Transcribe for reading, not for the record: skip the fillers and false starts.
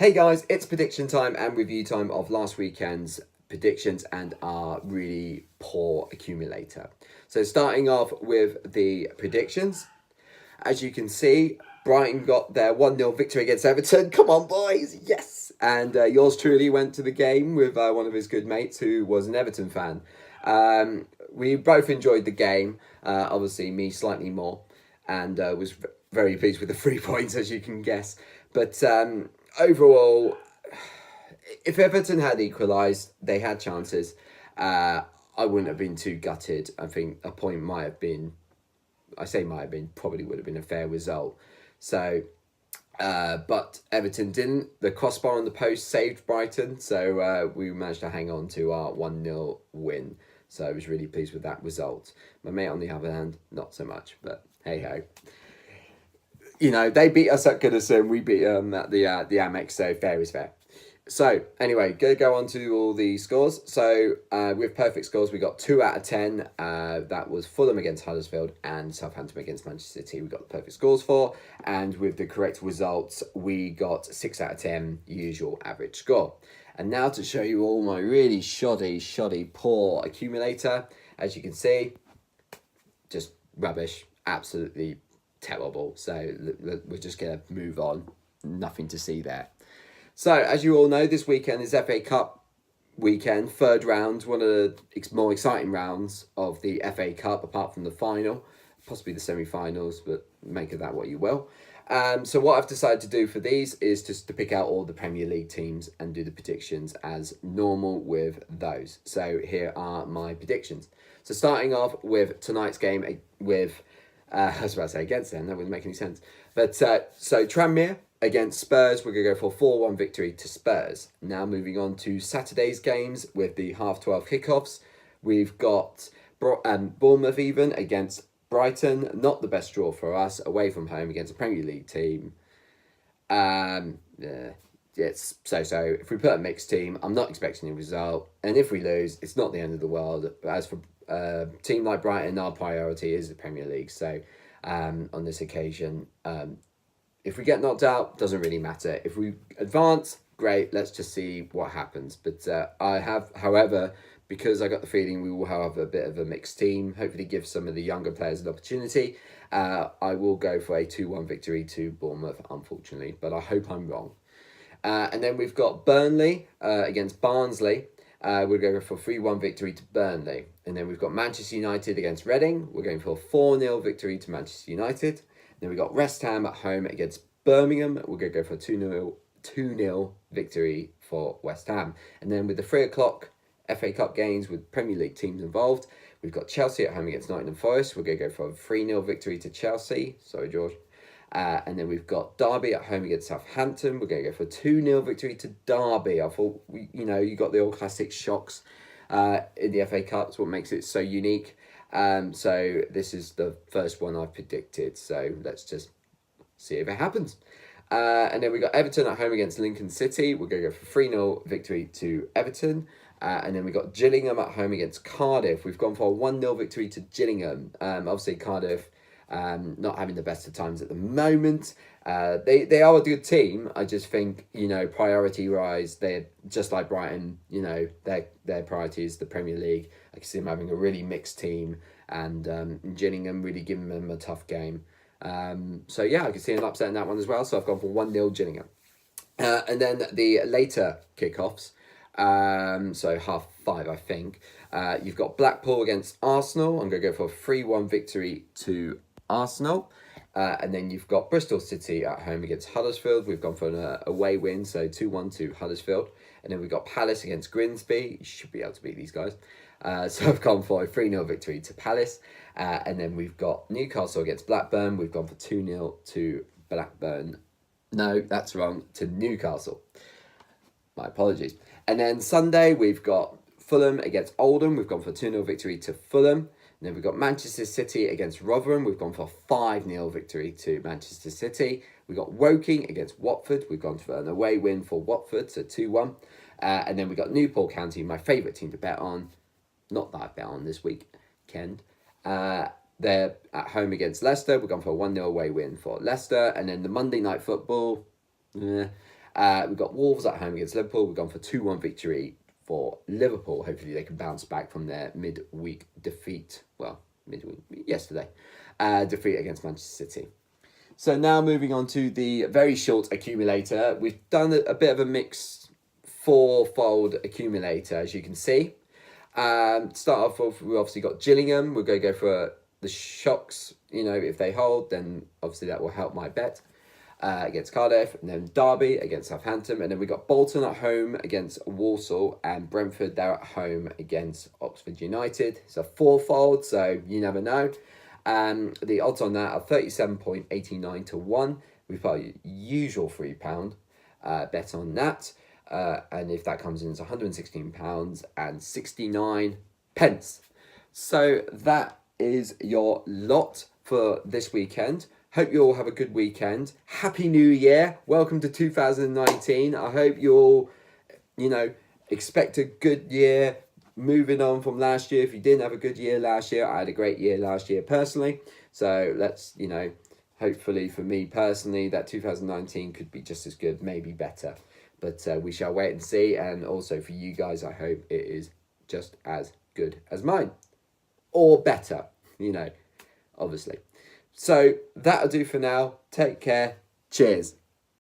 Hey guys, it's prediction time and review time of last weekend's predictions and our really poor accumulator. So starting off with the predictions, as you can see, Brighton got their 1-0 victory against Everton. Come on, boys, yes! And yours truly went to the game with one of his good mates who was an Everton fan. We both enjoyed the game, obviously me slightly more, and was very pleased with the 3 points, as you can guess. But overall, if Everton had equalised, they had chances. I wouldn't have been too gutted. I think a point might have been, I say might have been, probably would have been a fair result. So, but Everton didn't. The crossbar on the post saved Brighton. So we managed to hang on to our 1-0 win. So I was really pleased with that result. My mate, on the other hand, not so much. But hey ho. You know, they beat us at Goodison, we beat them at the Amex, so fair is fair. So, anyway, go on to all the scores. So, with perfect scores, we got 2 out of 10. That was Fulham against Huddersfield and Southampton against Manchester City. We got the perfect scores for. And with the correct results, we got 6 out of 10, usual average score. And now to show you all my really shoddy, poor accumulator. As you can see, just rubbish, absolutely terrible. So we're just going to move on. Nothing to see there. So as you all know, this weekend is FA Cup weekend, third round, one of the more exciting rounds of the FA Cup, apart from the final, possibly the semi-finals, but make of that what you will. So what I've decided to do for these is just to pick out all the Premier League teams and do the predictions as normal with those. So here are my predictions. So starting off with tonight's game with I was about to say against them, that wouldn't make any sense. But so Tranmere against Spurs, we're going to go for a 4-1 victory to Spurs. Now moving on to Saturday's games with the 12:30 kickoffs. We've got Bournemouth even against Brighton. Not the best draw for us, away from home against a Premier League team. It's so. If we put a mixed team, I'm not expecting a result. And if we lose, it's not the end of the world. But as for team like Brighton, our priority is the Premier League. So on this occasion, if we get knocked out, doesn't really matter. If we advance, great. Let's just see what happens. But I have, however, because I got the feeling we will have a bit of a mixed team, hopefully give some of the younger players an opportunity, I will go for a 2-1 victory to Bournemouth, unfortunately. But I hope I'm wrong. And then we've got Burnley against Barnsley. We're going for a 3-1 victory to Burnley. And then we've got Manchester United against Reading. We're going for a 4-0 victory to Manchester United. And then we've got West Ham at home against Birmingham. We're going to go for a 2-0 victory for West Ham. And then with the 3 o'clock FA Cup games with Premier League teams involved, we've got Chelsea at home against Nottingham Forest. We're going to go for a 3-0 victory to Chelsea. Sorry, George. And then we've got Derby at home against Southampton. We're going to go for a 2-0 victory to Derby. I thought, you got the all classic shocks in the FA Cup. That's what makes it so unique. So this is the first one I've predicted. So let's just see if it happens. And then we've got Everton at home against Lincoln City. We're going to go for 3-0 victory to Everton. And then we've got Gillingham at home against Cardiff. We've gone for a 1-0 victory to Gillingham. Obviously, Cardiff not having the best of times at the moment. They are a good team. I just think, priority-wise, they're just like Brighton. Their priority is the Premier League. I can see them having a really mixed team, and Gillingham really giving them a tough game. So yeah, I can see an upset in that one as well. So I've gone for 1-0 Gillingham. And then the later kickoffs, so 5:30, I think. You've got Blackpool against Arsenal. I'm going to go for a 3-1 victory to Arsenal. And then you've got Bristol City at home against Huddersfield. We've gone for an away win, so 2-1 to Huddersfield. And then we've got Palace against Grimsby. You should be able to beat these guys. So I've gone for a 3-0 victory to Palace. And then we've got Newcastle against Blackburn. We've gone for 2-0 to Blackburn. No, that's wrong, to Newcastle. My apologies. And then Sunday, we've got Fulham against Oldham. We've gone for a 2-0 victory to Fulham. And then we've got Manchester City against Rotherham. We've gone for a 5-0 victory to Manchester City. We've got Woking against Watford. We've gone for an away win for Watford, so 2-1. And then we've got Newport County, my favourite team to bet on. Not that I bet on this weekend. They're at home against Leicester. We've gone for a 1-0 away win for Leicester. And then the Monday Night Football. We've got Wolves at home against Liverpool. We've gone for 2-1 victory for Liverpool. Hopefully they can bounce back from their midweek defeat. Well, yesterday. Defeat against Manchester City. So now moving on to the very short accumulator. We've done a bit of a mixed four-fold accumulator, as you can see. To start off with, we've obviously got Gillingham. We're going to go for the shocks. If they hold, then obviously that will help my bet. Against Cardiff, and then Derby against Southampton, and then we got Bolton at home against Walsall, and Brentford, they're at home against Oxford United. It's a fourfold, so you never know. The odds on that are 37.89 to 1. We've got a usual £3 bet on that, and if that comes in, it's £116 and 69 pence. So that is your lot for this weekend. Hope you all have a good weekend. Happy New Year. Welcome to 2019. I hope you all, expect a good year moving on from last year. If you didn't have a good year last year, I had a great year last year personally. So let's, hopefully for me personally, that 2019 could be just as good, maybe better. But we shall wait and see. And also for you guys, I hope it is just as good as mine. Or better, obviously. So that'll do for now. Take care. Cheers.